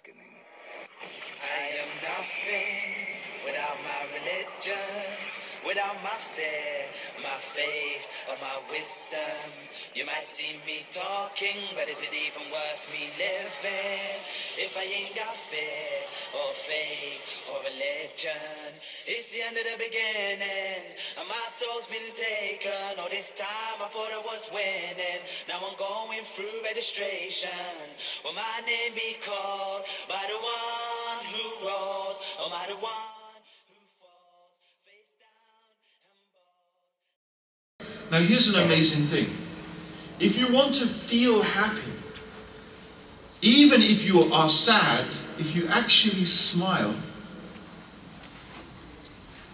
I am nothing without my religion, without my fear, my faith, or my wisdom. You might see me talking, but is it even worth me living if I ain't got fear or faith or religion? It's the end of the beginning, and my soul's been taken. All this time I thought I was winning. Now I'm going through registration. Will my name be called by the one who rose, or by the one who falls face down and falls? Now here's an amazing thing. If you want to feel happy, even if you are sad, if you actually smile,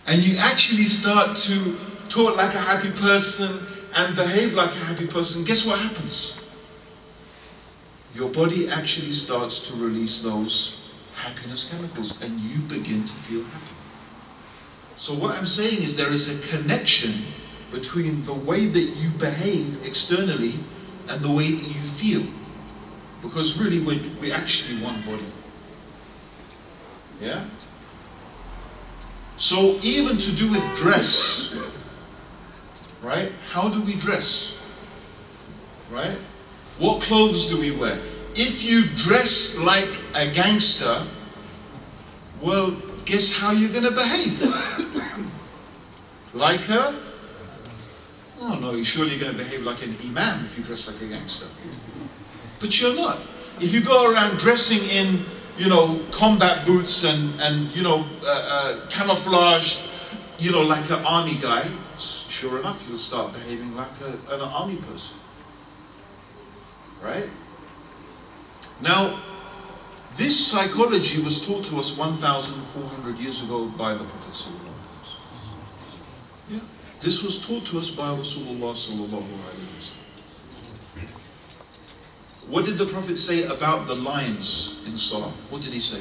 and you actually start to talk like a happy person and behave like a happy person, guess what happens? Your body actually starts to release those happiness chemicals and you begin to feel happy. So what I'm saying is there is a connection between the way that you behave externally and the way that you feel. Because really we're actually one body. Yeah? So even to do with dress, right? How do we dress? Right? What clothes do we wear? If you dress like a gangster, well, guess how you're going to behave? Like her? Oh no, surely you're going to behave like an imam if you dress like a gangster. But you're not. If you go around dressing in, you know, combat boots and you know, camouflage, you know, like an army guy, sure enough, you'll start behaving like an army person. Right? Now, this psychology was taught to us 1,400 years ago by the Prophet. Yeah. This was taught to us by Rasulullah sallallahu alaihi wasallam. What did the Prophet say about the lines in Salam? What did he say?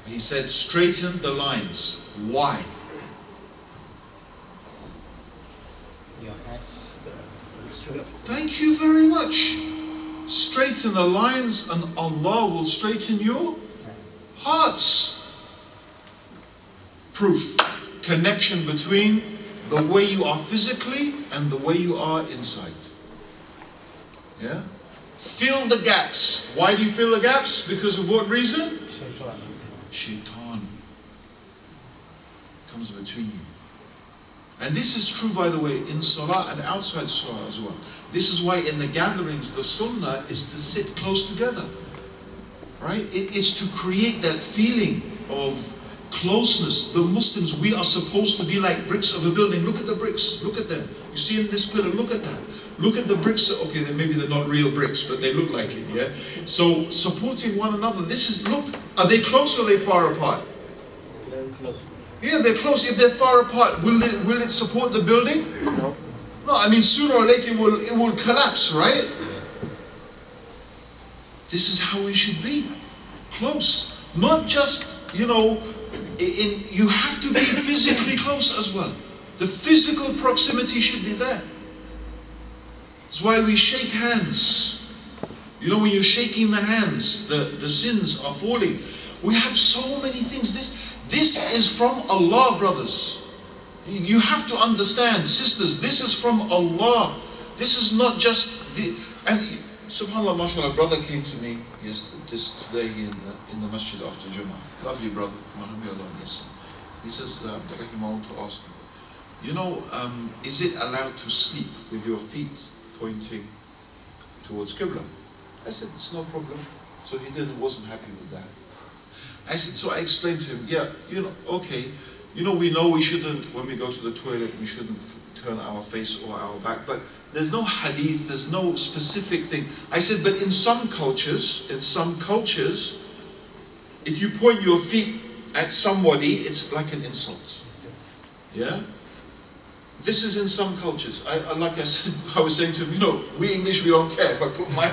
He said, straighten the lines. Why? Your heads straight. Thank you very much. Straighten the lines and Allah will straighten your hearts. Proof. Connection between the way you are physically and the way you are inside. Yeah? Fill the gaps. Why do you fill the gaps? Because of what reason? Shaitan comes between you. And this is true, by the way, in Salah and outside Salah as well. This is why in the gatherings, the sunnah is to sit close together. Right? It's to create that feeling of closeness. The Muslims, we are supposed to be like bricks of a building. Look at the bricks. Look at them. You see in this pillar, look at that. Look at the bricks. Okay, maybe they're not real bricks, but they look like it, yeah? So, supporting one another. This is, look, are they close or are they far apart? Very close. Yeah, they're close. If they're far apart, will it support the building? No. No, I mean, sooner or later it will collapse, right? This is how we should be. Close. Not just, you know, you have to be physically close as well. The physical proximity should be there. That's why we shake hands. You know, when you're shaking the hands, the sins are falling. We have so many things. This is from Allah, brothers. You have to understand, sisters, this is from Allah. This is not just the... And subhanAllah, mashallah, a brother came to me today in the masjid after Jummah. Lovely brother. He says, Abdurraheem, I want to ask you, you know, is it allowed to sleep with your feet pointing towards Qibla? I said, it's no problem. So he wasn't happy with that. I said, so I explained to him, yeah, you know, okay, you know we shouldn't, when we go to the toilet, we shouldn't turn our face or our back, but there's no hadith, there's no specific thing. I said, but in some cultures, if you point your feet at somebody, it's like an insult. Yeah? This is in some cultures. Like I said, I was saying to him, you know, we English, we don't care. If I put my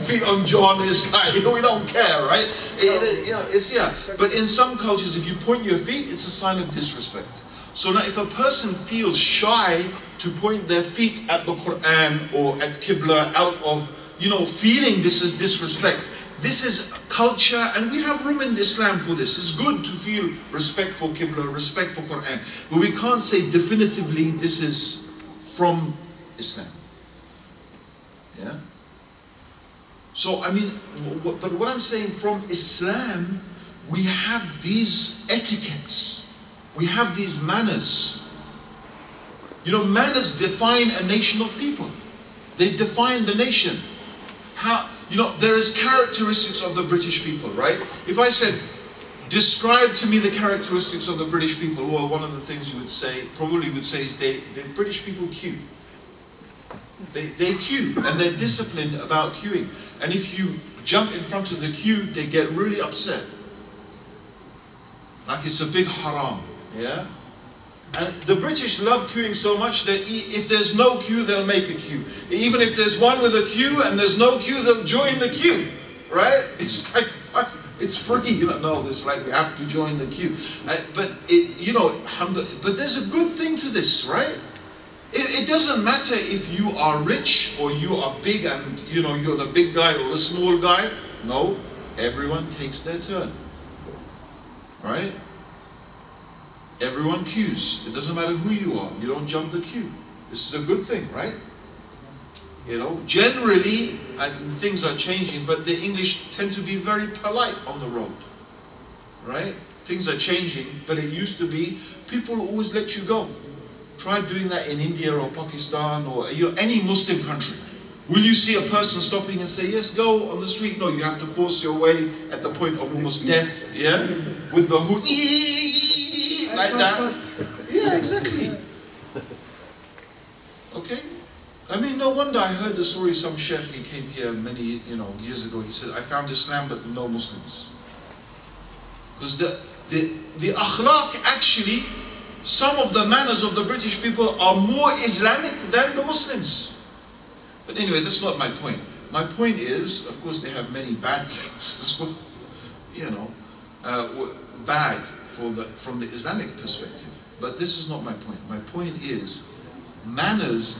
feet on John, it's like, you know, we don't care, right? You know, it's, yeah. But in some cultures, if you point your feet, it's a sign of disrespect. So now if a person feels shy to point their feet at the Quran or at Qibla out of, you know, feeling this is disrespect, this is culture, and we have room in Islam for this. It's good to feel respect for Qibla, respect for Quran, but we can't say definitively this is from Islam. Yeah? So, I mean, but what I'm saying, from Islam, we have these etiquettes. We have these manners. You know, manners define a nation of people. They define the nation. How, you know, there is characteristics of the British people, right? If I said, describe to me the characteristics of the British people, well, one of the things you would say, probably would say, is the British people queue. They queue, and they're disciplined about queuing. And if you jump in front of the queue, they get really upset. Like it's a big haram, yeah? And the British love queuing so much that if there's no queue, they'll make a queue. Even if there's one with a queue and there's no queue, they'll join the queue, right? It's like, it's free, you know, no, it's like we have to join the queue. But, you know, but there's a good thing to this, right? It doesn't matter if you are rich or you are big and, you know, you're the big guy or the small guy. No, everyone takes their turn, right? Everyone queues. It doesn't matter who you are. You don't jump the queue. This is a good thing, right? You know, generally, and things are changing, but the English tend to be very polite on the road, right? Things are changing, but it used to be, people always let you go. Try doing that in India or Pakistan or, you know, any Muslim country. Will you see a person stopping and say, yes, go on the street? No, you have to force your way at the point of almost death, yeah? With the hood, like that. Yeah, exactly. Okay? I mean, no wonder I heard the story, some sheikh, he came here many, you know, years ago, he said, I found Islam but no Muslims. Because the akhlaq actually, some of the manners of the British people are more Islamic than the Muslims. But anyway, that's not my point. My point is, of course, they have many bad things as well, you know, bad from the Islamic perspective. But this is not my point. My point is, manners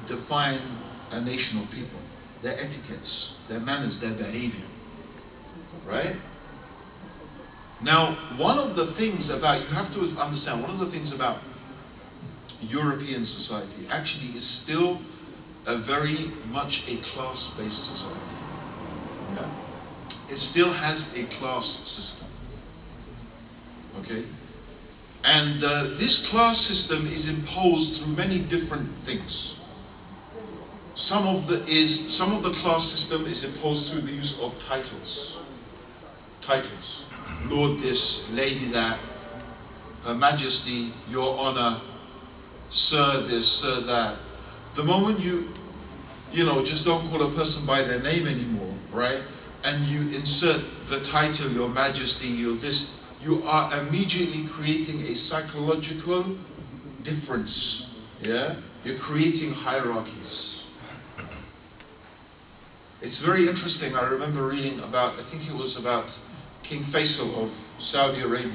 define a nation of people. Their etiquettes, their manners, their behavior, right? Now, one of the things about, you have to understand, one of the things about European society actually is still a very much a class-based society. Yeah? It still has a class system. Okay? And this class system is imposed through many different things. Some of the class system is imposed through the use of titles. Titles. Lord this, Lady that, Her Majesty, Your Honor, Sir this, Sir that. The moment you know, just don't call a person by their name anymore, right? And you insert the title, Your Majesty, Your this, you are immediately creating a psychological difference, yeah? You're creating hierarchies. It's very interesting. I remember reading about, I think it was about King Faisal of Saudi Arabia.